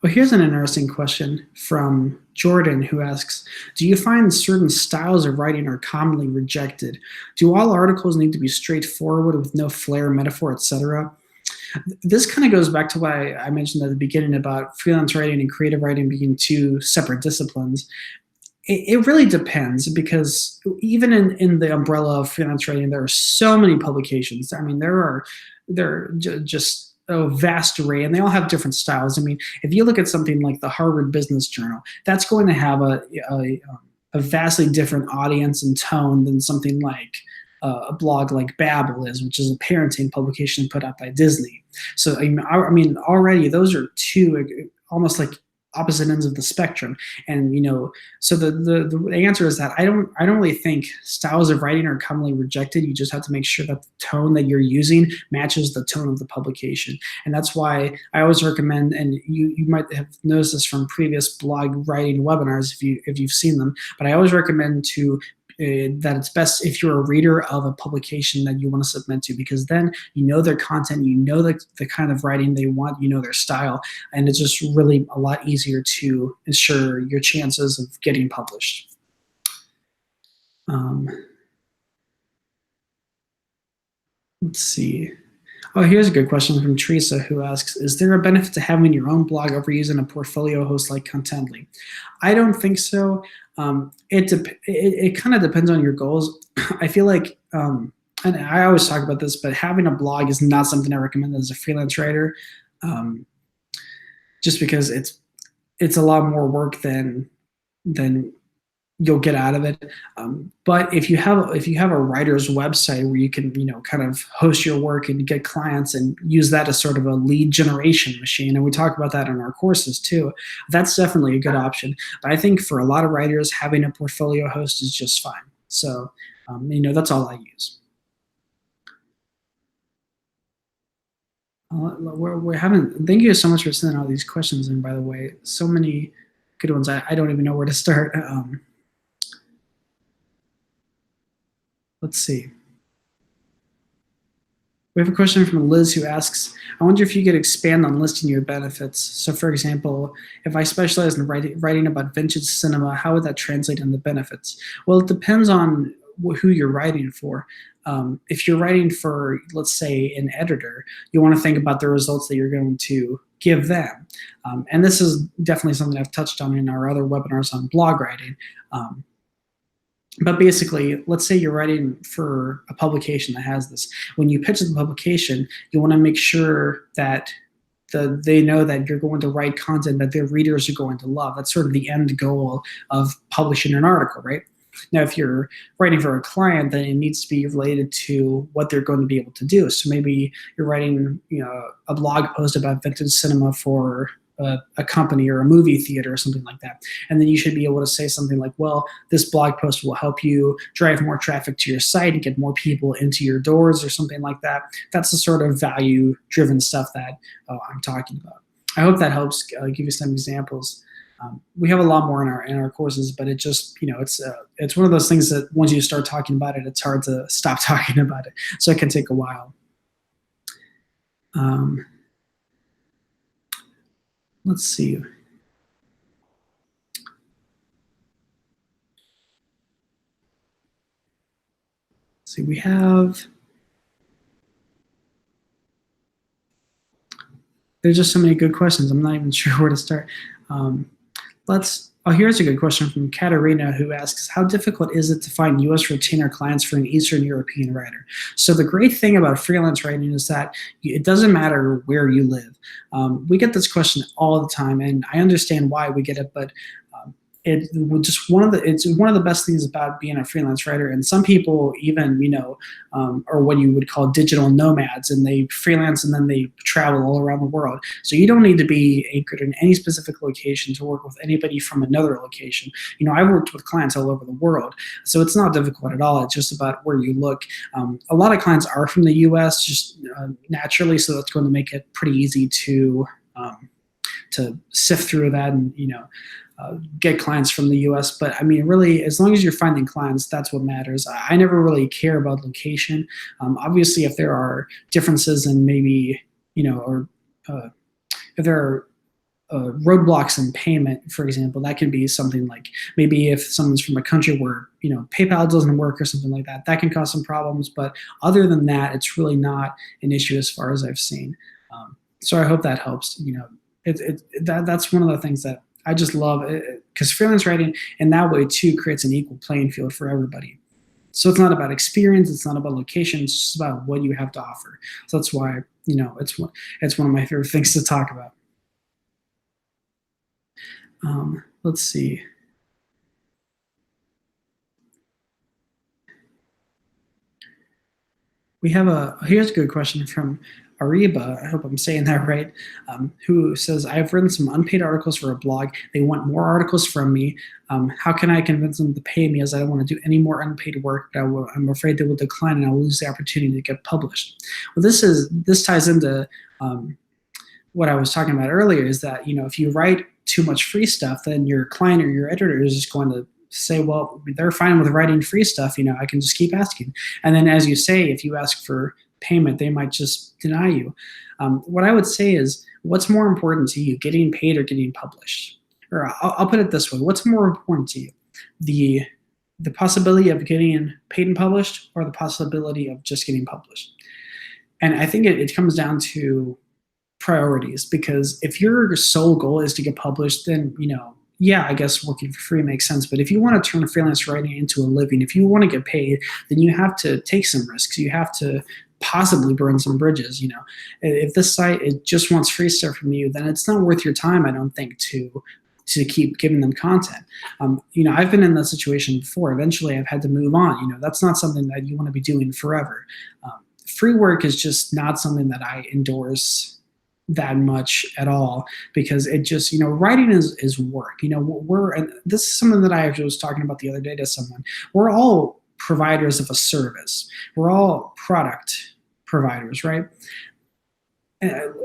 Well, here's an interesting question from Jordan who asks, do you find certain styles of writing are commonly rejected? Do all articles need to be straightforward with no flair, metaphor, etc.? This kind of goes back to what I mentioned at the beginning about freelance writing and creative writing being two separate disciplines. It really depends, because even in the umbrella of freelance writing, there are so many publications. I mean, just a vast array, and they all have different styles. I mean, if you look at something like the Harvard Business Journal, that's going to have a vastly different audience and tone than something like a blog like Babbel is, which is a parenting publication put out by Disney. So I mean, already those are two almost like opposite ends of the spectrum. And so the answer is that I don't really think styles of writing are commonly rejected. You just have to make sure that the tone that you're using matches the tone of the publication. And that's why I always recommend, and you might have noticed this from previous blog writing webinars if you've seen them, but I always recommend that it's best if you're a reader of a publication that you want to submit to, because then you know their content, you know the kind of writing they want, you know their style, and it's just really a lot easier to ensure your chances of getting published. Let's see. Oh, here's a good question from Teresa, who asks, is there a benefit to having your own blog over using a portfolio host like Contently? I don't think so. It kind of depends on your goals. I feel like, and I always talk about this, but having a blog is not something I recommend as a freelance writer, just because it's a lot more work than you'll get out of it. But if you have a writer's website where you can kind of host your work and get clients and use that as sort of a lead generation machine, and we talk about that in our courses too, that's definitely a good option. But I think for a lot of writers, having a portfolio host is just fine. So that's all I use. We're having, thank you so much for sending all these questions in, by the way. So many good ones. I don't even know where to start. Let's see. We have a question from Liz who asks, I wonder if you could expand on listing your benefits. So for example, if I specialize in writing about vintage cinema, how would that translate into benefits? Well, it depends on who you're writing for. If you're writing for, let's say, an editor, you want to think about the results that you're going to give them. And this is definitely something I've touched on in our other webinars on blog writing. But basically, let's say you're writing for a publication that has this. When you pitch the publication, you want to make sure that they know that you're going to write content that their readers are going to love. That's sort of the end goal of publishing an article, right? Now, if you're writing for a client, then it needs to be related to what they're going to be able to do. So maybe you're writing a blog post about vintage cinema for a company or a movie theater or something like that. And then you should be able to say something like, well, this blog post will help you drive more traffic to your site and get more people into your doors or something like that. That's the sort of value-driven stuff that I'm talking about. I hope that helps give you some examples. We have a lot more in our courses, but it just, it's one of those things that once you start talking about it, it's hard to stop talking about it. So it can take a while. Let's see. See, we have, there's just so many good questions. I'm not even sure where to start. Here's a good question from Katerina, who asks, how difficult is it to find US retainer clients for an Eastern European writer? So the great thing about freelance writing is that it doesn't matter where you live. We get this question all the time, and I understand why we get it, but it's one of the best things about being a freelance writer. And some people even, are what you would call digital nomads, and they freelance and then they travel all around the world. So you don't need to be anchored in any specific location to work with anybody from another location. I've worked with clients all over the world, so it's not difficult at all. It's just about where you look. A lot of clients are from the US just naturally, so that's going to make it pretty easy to sift through that and, get clients from the US. But I mean, really, as long as you're finding clients, that's what matters. I never really care about location. Obviously, if there are differences in maybe, or if there are roadblocks in payment, for example, that can be something like maybe if someone's from a country where, PayPal doesn't work or something like that, that can cause some problems. But other than that, it's really not an issue as far as I've seen. So I hope that helps. That's one of the things that I just love, because freelance writing in that way too creates an equal playing field for everybody. So it's not about experience, it's not about location, it's just about what you have to offer. So that's why, it's one of my favorite things to talk about. Let's see. Here's a good question from Ariba, I hope I'm saying that right, who says, I've written some unpaid articles for a blog. They want more articles from me. How can I convince them to pay me, as I don't want to do any more unpaid work? But I'm afraid they will decline and I will lose the opportunity to get published. Well, this ties into what I was talking about earlier, is that, if you write too much free stuff, then your client or your editor is just going to say, well, they're fine with writing free stuff, I can just keep asking. And then, as you say, if you ask for payment, they might just deny you. What I would say is, what's more important to you, getting paid or getting published? Or I'll put it this way, what's more important to you? The possibility of getting paid and published, or the possibility of just getting published? And I think it comes down to priorities, because if your sole goal is to get published, then, yeah, I guess working for free makes sense. But if you want to turn freelance writing into a living, if you want to get paid, then you have to take some risks. You have to possibly burn some bridges. If this site, it just wants free stuff from you, then it's not worth your time, I don't think, to keep giving them content. I've been in that situation before. Eventually I've had to move on. That's not something that you want to be doing forever. Free work is just not something that I endorse that much at all, because it just, writing is work. And this is something that I was talking about the other day to someone. We're all providers of a service. We're all product providers, right?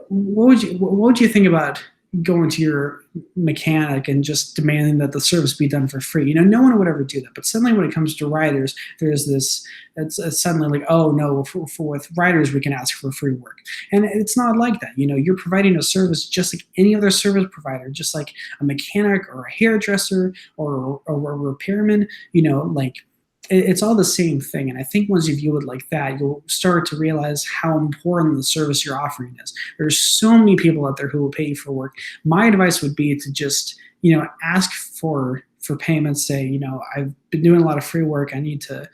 What would you think about going to your mechanic and just demanding that the service be done for free? No one would ever do that. But suddenly when it comes to writers, there's this, it's suddenly like, oh no, with writers, we can ask for free work. And it's not like that. You're providing a service just like any other service provider, just like a mechanic or a hairdresser or a repairman, it's all the same thing. And I think once you view it like that, you'll start to realize how important the service you're offering is. There's so many people out there who will pay you for work. My advice would be to just, ask for payments. Say, I've been doing a lot of free work. I need to,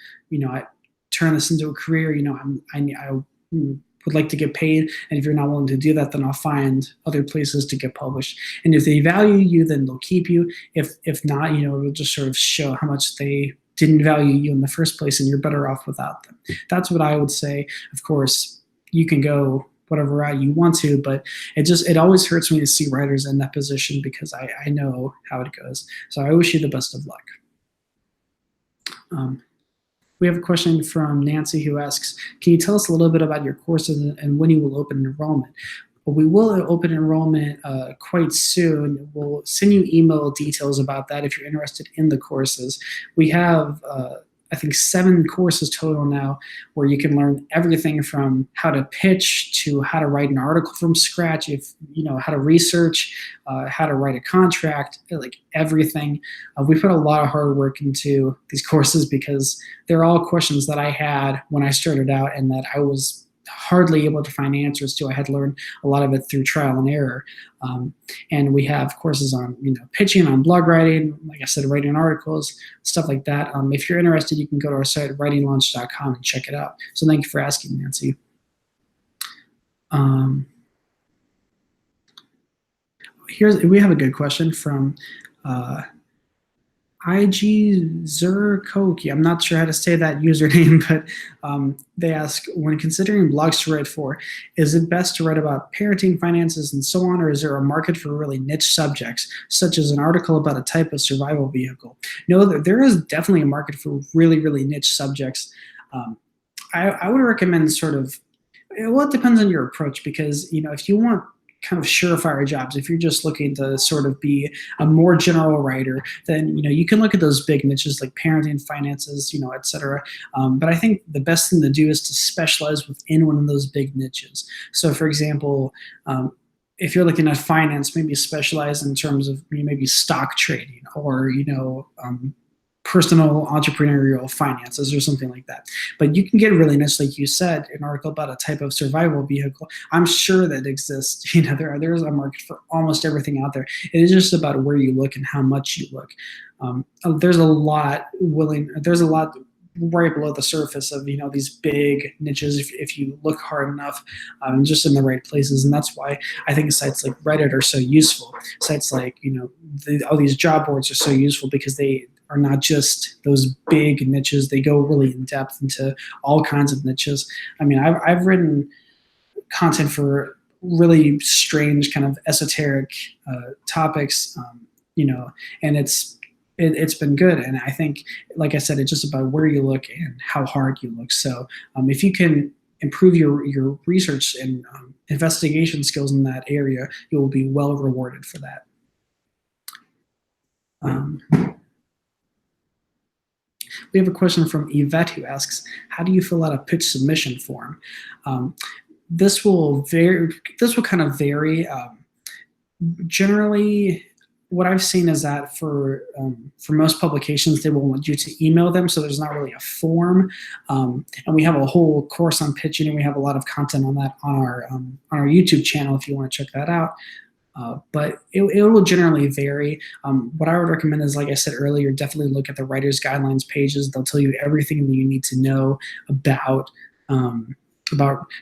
I turn this into a career. I would like to get paid. And if you're not willing to do that, then I'll find other places to get published. And if they value you, then they'll keep you. If not, it'll just sort of show how much they didn't value you in the first place, and you're better off without them. That's what I would say. Of course, you can go whatever route you want to, but it always hurts me to see writers in that position, because I know how it goes. So I wish you the best of luck. We have a question from Nancy, who asks, can you tell us a little bit about your courses and when you will open enrollment? Well, we will open enrollment quite soon. We'll send you email details about that if you're interested in the courses. We have, I think, 7 courses total now, where you can learn everything from how to pitch to how to write an article from scratch, how to research, how to write a contract, like everything. We put a lot of hard work into these courses, because they're all questions that I had when I started out and that I was hardly able to find answers to. I had to learn a lot of it through trial and error. And we have courses on, pitching, on blog writing, like I said, writing articles, stuff like that. If you're interested, you can go to our site, writinglaunch.com, and check it out. So thank you for asking, Nancy. We have a good question from IG Zerkoki. I'm not sure how to say that username, but they ask, when considering blogs to write for, is it best to write about parenting, finances, and so on, or is there a market for really niche subjects, such as an article about a type of survival vehicle? No, there is definitely a market for really, really niche subjects. I would recommend it depends on your approach, because, if you want kind of surefire jobs, if you're just looking to sort of be a more general writer, then you can look at those big niches like parenting, finances, etc. But I think the best thing to do is to specialize within one of those big niches. So for example, if you're looking at finance, maybe specialize in terms of maybe stock trading, or personal entrepreneurial finances or something like that. But you can get really niche, like you said, an article about a type of survival vehicle. I'm sure that exists. There's a market for almost everything out there. It is just about where you look and how much you look. There's a lot right below the surface of these big niches if you look hard enough, just in the right places. And that's why I think sites like Reddit are so useful. Sites like all these job boards are so useful because they are not just those big niches. They go really in depth into all kinds of niches. I mean, I've written content for really strange kind of esoteric topics, and it's been good. And I think, like I said, it's just about where you look and how hard you look. So if you can improve your research and investigation skills in that area, you will be well rewarded for that. We have a question from Yvette who asks, how do you fill out a pitch submission form? This will kind of vary. Generally, what I've seen is that for most publications, they will want you to email them, so there's not really a form. And we have a whole course on pitching, and we have a lot of content on that on our YouTube channel if you want to check that out. But it will generally vary. What I would recommend is, like I said earlier, definitely look at the writer's guidelines pages. They'll tell you everything that you need to know about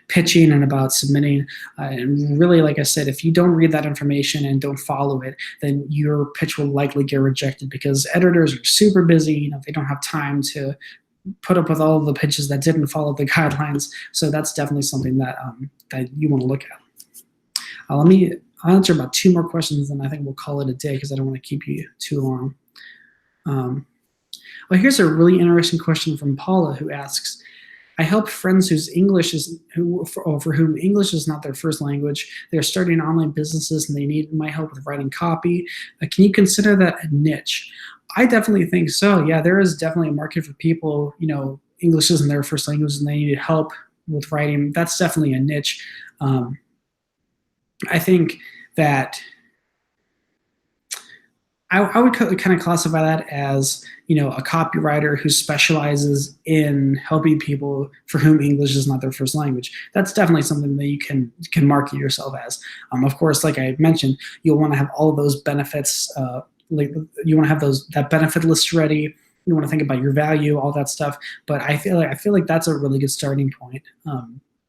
pitching and about submitting. And really, like I said, if you don't read that information and don't follow it, then your pitch will likely get rejected because editors are super busy. They don't have time to put up with all of the pitches that didn't follow the guidelines. So that's definitely something that you want to look at. I'll answer about 2 more questions, and I think we'll call it a day because I don't want to keep you too long. Well, here's a really interesting question from Paula who asks, I help friends for whom English is not their first language. They're starting online businesses and they need my help with writing copy. Can you consider that a niche? I definitely think so. Yeah, there is definitely a market for people, English isn't their first language and they need help with writing. That's definitely a niche. I think that I would kind of classify that as, a copywriter who specializes in helping people for whom English is not their first language. That's definitely something that you can market yourself as. Of course, like I mentioned, you'll want to have all of those benefits. You want to have that benefit list ready. You want to think about your value, all that stuff. But I feel like that's a really good starting point.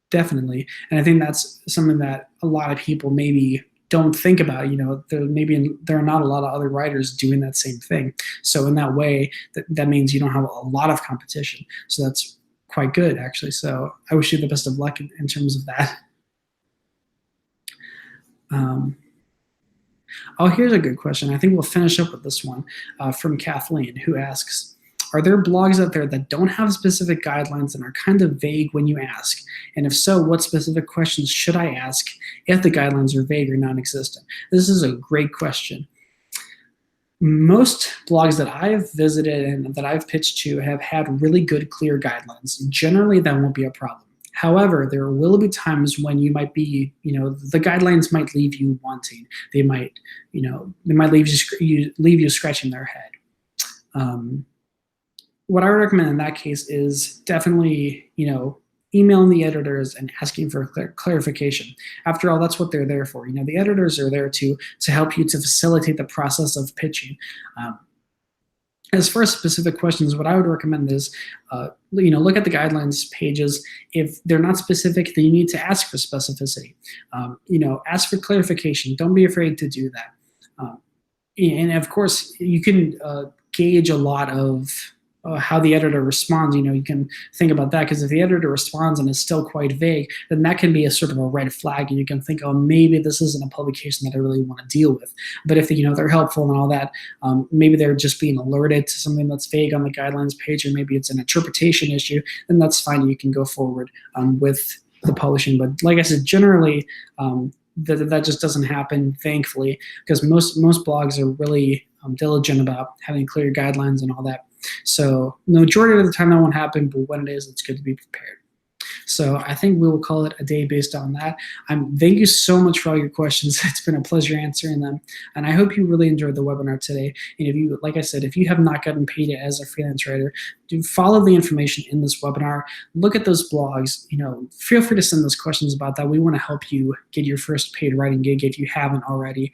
Definitely. And I think that's something that a lot of people maybe don't think about. There are not a lot of other writers doing that same thing. So in that way, that means you don't have a lot of competition. So that's quite good, actually. So I wish you the best of luck in terms of that. Here's a good question. I think we'll finish up with this one from Kathleen, who asks, are there blogs out there that don't have specific guidelines and are kind of vague when you ask? And if so, what specific questions should I ask if the guidelines are vague or non-existent? This is a great question. Most blogs that I've visited and that I've pitched to have had really good, clear guidelines. Generally, that won't be a problem. However, there will be times when you might be, the guidelines might leave you wanting. They might leave you scratching their head. What I would recommend in that case is definitely, emailing the editors and asking for clarification. After all, that's what they're there for. The editors are there to help you to facilitate the process of pitching. As far as specific questions, what I would recommend is, look at the guidelines pages. If they're not specific, then you need to ask for specificity. Ask for clarification. Don't be afraid to do that. And of course, you can gauge a lot of how the editor responds. You can think about that, because if the editor responds and is still quite vague, then that can be a sort of a red flag, and you can think, oh, maybe this isn't a publication that I really want to deal with. But if they're helpful and all that, maybe they're just being alerted to something that's vague on the guidelines page, or maybe it's an interpretation issue, then that's fine. You can go forward with the publishing. But like I said, generally, that just doesn't happen, thankfully, because most blogs are really diligent about having clear guidelines and all that. So the majority of the time that won't happen, but when it is, it's good to be prepared. So I think we will call it a day based on that. Thank you so much for all your questions. It's been a pleasure answering them. And I hope you really enjoyed the webinar today. And if you, like I said, if you have not gotten paid yet as a freelance writer, do follow the information in this webinar. Look at those blogs. Feel free to send those questions about that. We want to help you get your first paid writing gig if you haven't already.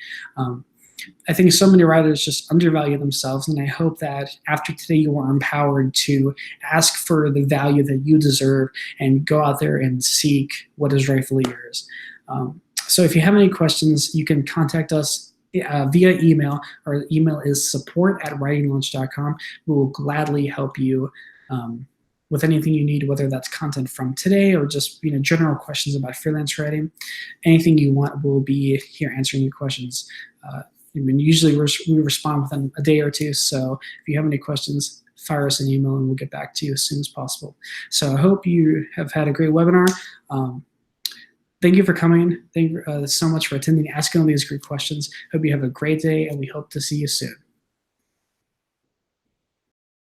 I think so many writers just undervalue themselves, and I hope that after today you are empowered to ask for the value that you deserve and go out there and seek what is rightfully yours. So if you have any questions, you can contact us via email. Our email is support@writinglaunch.com. We will gladly help you with anything you need, whether that's content from today or just general questions about freelance writing. Anything you want, we'll be here answering your questions. Usually we respond within a day or two, so if you have any questions, fire us an email and we'll get back to you as soon as possible. So I hope you have had a great webinar. Thank you for coming. Thank you so much for attending, asking all these great questions. Hope you have a great day, and we hope to see you soon.